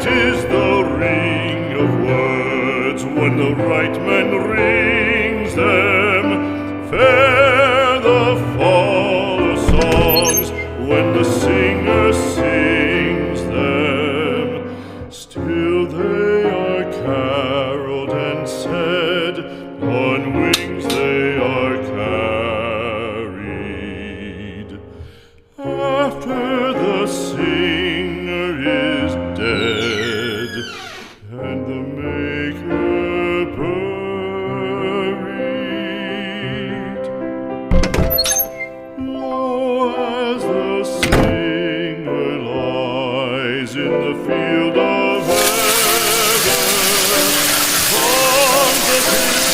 Sweet is the ring of words when the right man rings them. Fair the fall of songs when the singer sings them. Still they are caroled and said, on wings they are carried. After the singer is dead and the maker buried, lo, as the singer lies in the field of heaven, songs of his